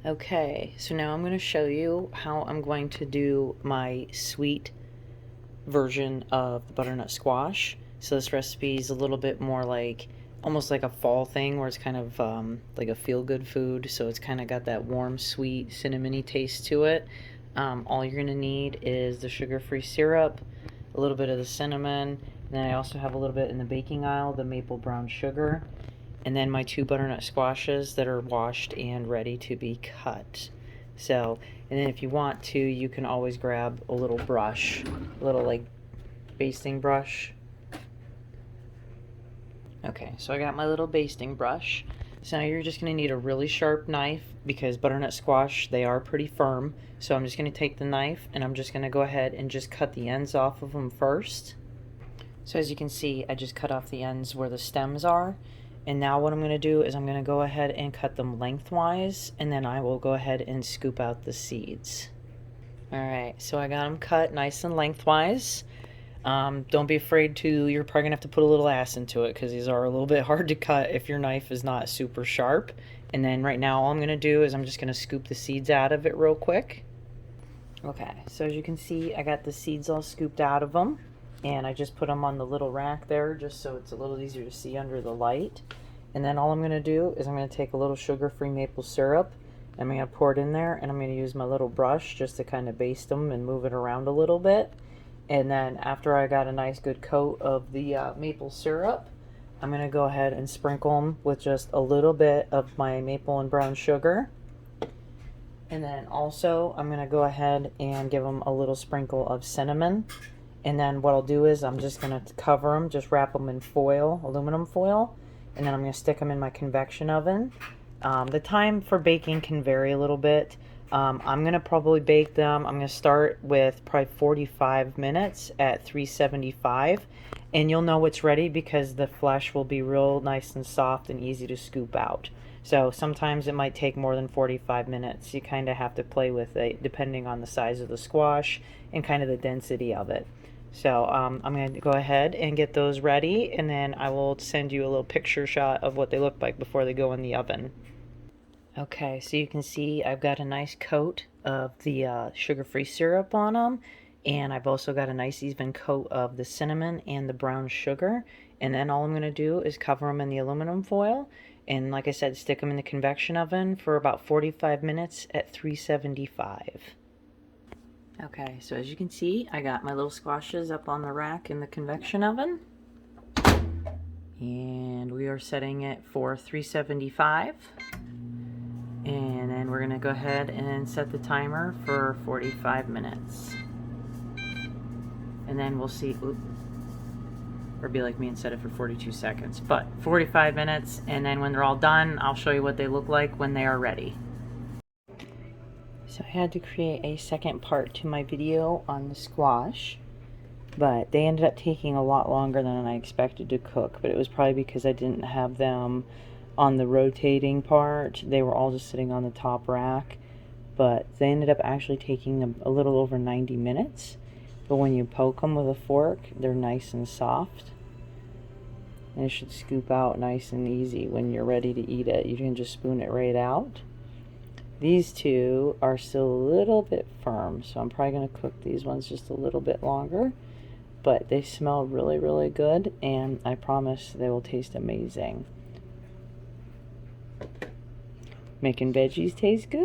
Okay, so now I'm going to show you how I'm going to do my sweet version of the butternut squash. So this recipe is a little bit more like almost like a fall thing where it's kind of like a feel-good food. So it's kind of got that warm, sweet, cinnamony taste to it. All you're going to need is the sugar-free syrup, a little bit of the cinnamon, and then I also have a little bit in the baking aisle, the maple brown sugar, and then my 2 butternut squashes that are washed and ready to be cut. So, and then if you want to, you can always grab a little brush, a little like basting brush. Okay, so I got my little basting brush. So now you're just going to need a really sharp knife because butternut squash, they are pretty firm. So I'm just going to take the knife and I'm just going to go ahead and just cut the ends off of them first. So as you can see, I just cut off the ends where the stems are. And now what I'm going to do is I'm going to go ahead and cut them lengthwise, and then I will go ahead and scoop out the seeds. Alright, so I got them cut nice and lengthwise. Don't be afraid to, you're probably going to have to put a little ass into it because these are a little bit hard to cut if your knife is not super sharp. And then right now all I'm going to do is I'm just going to scoop the seeds out of it real quick. Okay, so as you can see, I got the seeds all scooped out of them. And I just put them on the little rack there just so it's a little easier to see under the light. And then all I'm going to do is I'm going to take a little sugar-free maple syrup. I'm going to pour it in there, and I'm going to use my little brush just to kind of baste them and move it around a little bit. And then after I got a nice good coat of the maple syrup, I'm going to go ahead and sprinkle them with just a little bit of my maple and brown sugar. And then also I'm going to go ahead and give them a little sprinkle of cinnamon. And then what I'll do is I'm just going to cover them, just wrap them in foil, aluminum foil, and then I'm going to stick them in my convection oven. The time for baking can vary a little bit. I'm going to probably bake them, I'm going to start with probably 45 minutes at 375, and you'll know it's ready because the flesh will be real nice and soft and easy to scoop out. So sometimes it might take more than 45 minutes. You kind of have to play with it depending on the size of the squash and kind of the density of it. So I'm going to go ahead and get those ready, and then I will send you a little picture shot of what they look like before they go in the oven. Okay, so you can see I've got a nice coat of the sugar-free syrup on them, and I've also got a nice even coat of the cinnamon and the brown sugar. And then all I'm going to do is cover them in the aluminum foil, and like I said, stick them in the convection oven for about 45 minutes at 375. Okay, so as you can see, I got my little squashes up on the rack in the convection oven. And we are setting it for 375. And then we're going to go ahead and set the timer for 45 minutes. And then we'll see, or be like me and set it for 42 seconds. But 45 minutes, and then when they're all done, I'll show you what they look like when they are ready. So I had to create a second part to my video on the squash, but they ended up taking a lot longer than I expected to cook, but it was probably because I didn't have them on the rotating part. They were all just sitting on the top rack, but they ended up actually taking a little over 90 minutes. But when you poke them with a fork, they're nice and soft, and it should scoop out nice and easy when you're ready to eat it. You can just spoon it right out. These two are still a little bit firm, so I'm probably going to cook these ones just a little bit longer. But they smell really, really good, and I promise they will taste amazing. Making veggies taste good.